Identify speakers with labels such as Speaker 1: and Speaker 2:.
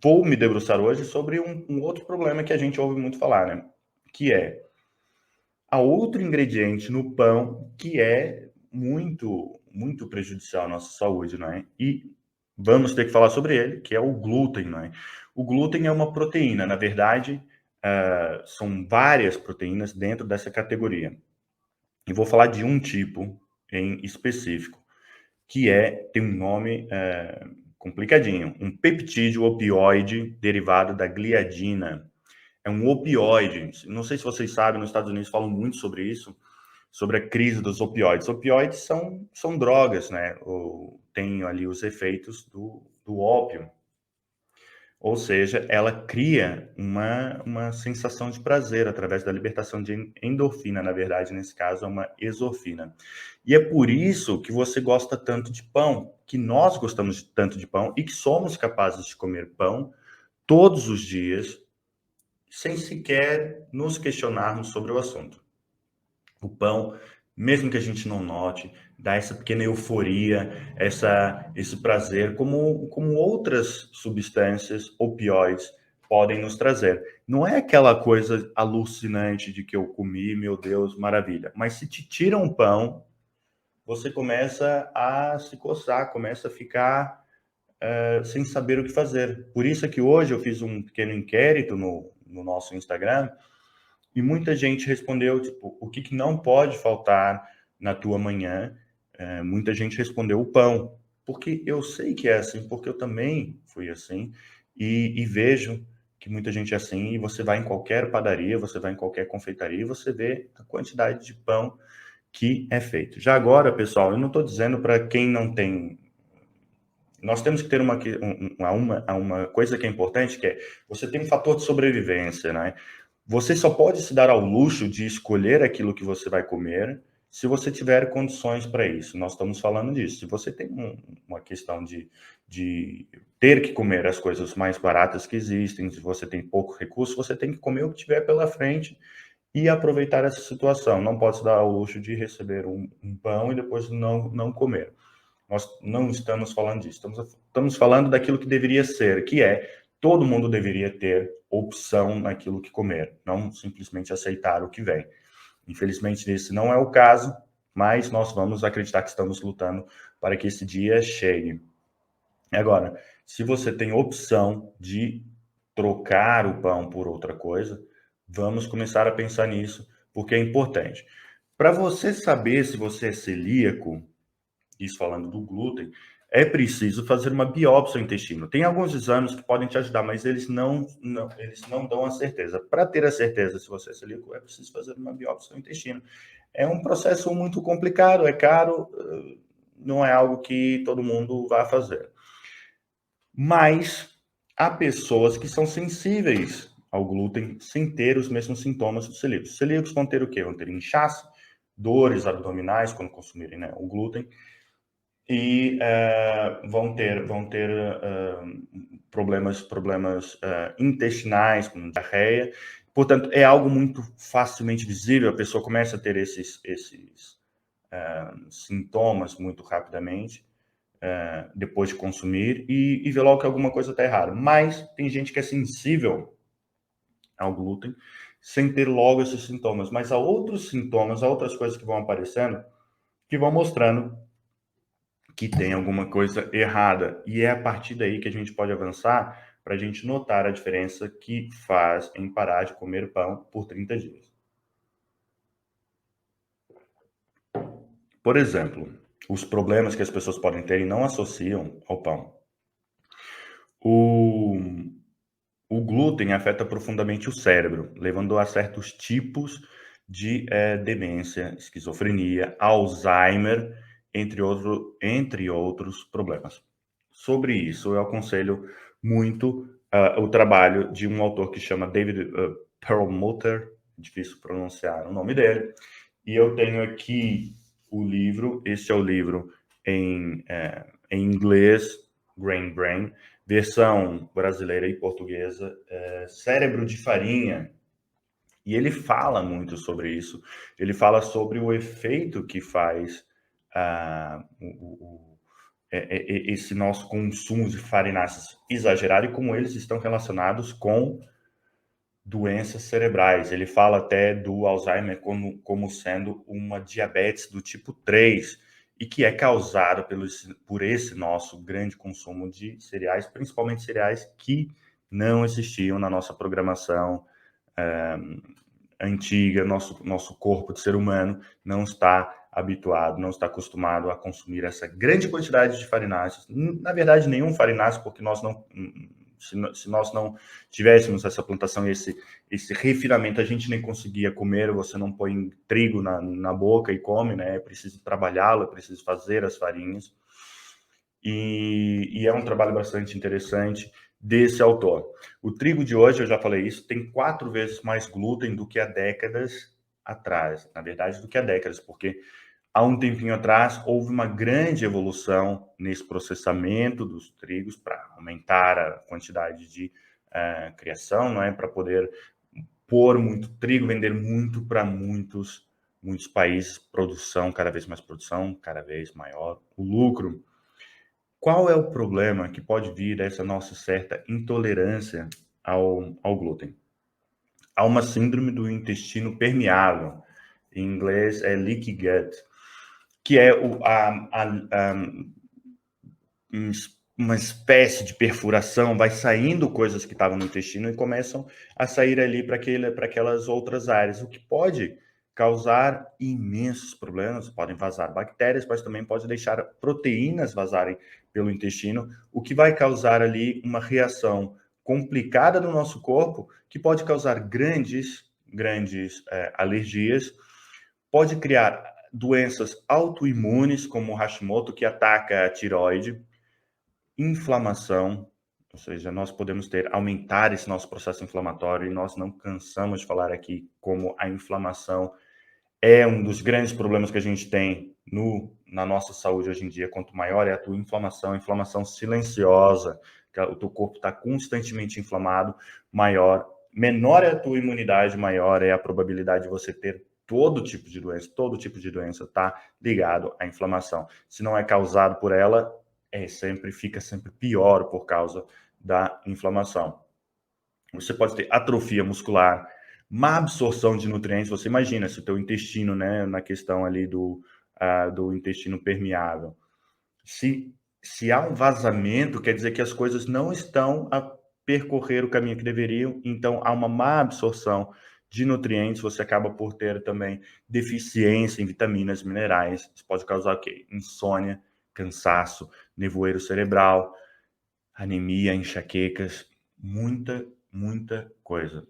Speaker 1: vou me debruçar hoje sobre um outro problema que a gente ouve muito falar, né? Que é há outro ingrediente no pão que é muito prejudicial à nossa saúde, não é? E vamos ter que falar sobre ele, que é o glúten, não é? O glúten é uma proteína, na verdade, são várias proteínas dentro dessa categoria. E vou falar de um tipo em específico, que tem um nome complicadinho, um peptídeo opioide derivado da gliadina. É um opioide. Não sei se vocês sabem, nos Estados Unidos falam muito sobre isso, sobre a crise dos opioides. Opioides são drogas, né? Tem ali os efeitos do ópio. Ou seja, ela cria uma sensação de prazer através da libertação de endorfina, na verdade, nesse caso, é uma exorfina. E é por isso que você gosta tanto de pão, que nós gostamos tanto de pão e que somos capazes de comer pão todos os dias, sem sequer nos questionarmos sobre o assunto. O pão, mesmo que a gente não note, dá essa pequena euforia, esse prazer, como outras substâncias opioides podem nos trazer. Não é aquela coisa alucinante de que eu comi, meu Deus, maravilha. Mas se te tiram um pão, você começa a se coçar, começa a ficar sem saber o que fazer. Por isso é que hoje eu fiz um pequeno inquérito no nosso Instagram, e muita gente respondeu, tipo, o que não pode faltar na tua manhã? Muita gente respondeu o pão, porque eu sei que é assim, porque eu também fui assim, e vejo que muita gente é assim, e você vai em qualquer padaria, você vai em qualquer confeitaria, você vê a quantidade de pão que é feito. Já agora, pessoal, eu não estou dizendo para quem não tem. Nós temos que ter uma coisa que é importante, que é você tem um fator de sobrevivência, né? Você só pode se dar ao luxo de escolher aquilo que você vai comer se você tiver condições para isso. Nós estamos falando disso. Se você tem uma questão de ter que comer as coisas mais baratas que existem, se você tem pouco recurso, você tem que comer o que tiver pela frente e aproveitar essa situação. Não pode se dar ao luxo de receber um pão e depois não comer. Nós não estamos falando disso. Estamos falando daquilo que deveria ser, que todo mundo deveria ter opção naquilo que comer, não simplesmente aceitar o que vem. Infelizmente, esse não é o caso, mas nós vamos acreditar que estamos lutando para que esse dia chegue. Agora, se você tem opção de trocar o pão por outra coisa, vamos começar a pensar nisso, porque é importante. Para você saber se você é celíaco, isso falando do glúten, é preciso fazer uma biópsia no intestino. Tem alguns exames que podem te ajudar, mas eles não dão a certeza. Para ter a certeza se você é celíaco, é preciso fazer uma biópsia no intestino. É um processo muito complicado, é caro, não é algo que todo mundo vai fazer. Mas há pessoas que são sensíveis ao glúten sem ter os mesmos sintomas dos celíacos. Celíacos vão ter o quê? Vão ter inchaço, dores abdominais quando consumirem, né, o glúten, e vão ter problemas intestinais, como diarreia. Portanto, é algo muito facilmente visível. A pessoa começa a ter esses sintomas muito rapidamente depois de consumir e vê logo que alguma coisa está errada. Mas tem gente que é sensível ao glúten sem ter logo esses sintomas. Mas há outros sintomas, há outras coisas que vão aparecendo que vão mostrando que tem alguma coisa errada. E é a partir daí que a gente pode avançar para a gente notar a diferença que faz em parar de comer pão por 30 dias. Por exemplo, os problemas que as pessoas podem ter e não associam ao pão. O, o glúten afeta profundamente o cérebro, levando a certos tipos de demência, esquizofrenia, Alzheimer, entre outros problemas. Sobre isso, eu aconselho muito o trabalho de um autor que chama David Perlmutter, difícil pronunciar o nome dele, e eu tenho aqui o livro, este é o livro em inglês, Grain Brain, versão brasileira e portuguesa, Cérebro de Farinha, e ele fala muito sobre isso, ele fala sobre o efeito que faz esse nosso consumo de farináceos exagerado e como eles estão relacionados com doenças cerebrais. Ele fala até do Alzheimer como sendo uma diabetes do tipo 3 e que é causado por esse nosso grande consumo de cereais, principalmente cereais que não existiam na nossa programação antiga. Nosso corpo de ser humano não está habituado, não está acostumado a consumir essa grande quantidade de farináceos. Na verdade, nenhum farináceo, porque se nós não tivéssemos essa plantação e esse refinamento, a gente nem conseguia comer. Você não põe trigo na boca e come, né? É preciso trabalhá-lo, é preciso fazer as farinhas. E é um trabalho bastante interessante desse autor. O trigo de hoje, eu já falei isso, tem 4 vezes mais glúten do que há décadas atrás. Na verdade, do que há décadas, porque há um tempinho atrás houve uma grande evolução nesse processamento dos trigos para aumentar a quantidade de criação, não é? Para poder pôr muito trigo, vender muito para muitos países, cada vez maior, o lucro. Qual é o problema que pode vir dessa nossa certa intolerância ao glúten? Há uma síndrome do intestino permeável, em inglês é leaky gut, que é uma espécie de perfuração, vai saindo coisas que estavam no intestino e começam a sair ali para aquelas outras áreas, o que pode causar imensos problemas. Podem vazar bactérias, mas também pode deixar proteínas vazarem pelo intestino, o que vai causar ali uma reação complicada no nosso corpo, que pode causar grandes alergias, pode criar doenças autoimunes, como o Hashimoto, que ataca a tireoide, inflamação, ou seja, nós podemos aumentar esse nosso processo inflamatório, e nós não cansamos de falar aqui como a inflamação é um dos grandes problemas que a gente tem na nossa saúde hoje em dia. Quanto maior é a tua inflamação silenciosa, que o teu corpo está constantemente inflamado, menor é a tua imunidade, maior é a probabilidade de você ter todo tipo de doença está ligado à inflamação. Se não é causado por ela, fica sempre pior por causa da inflamação. Você pode ter atrofia muscular, má absorção de nutrientes. Você imagina se o teu intestino, né, na questão ali do intestino permeável, se há um vazamento, quer dizer que as coisas não estão a percorrer o caminho que deveriam, então há uma má absorção de nutrientes. Você acaba por ter também deficiência em vitaminas, minerais. Isso pode causar o quê? Insônia, cansaço, nevoeiro cerebral, anemia, enxaquecas, muita coisa.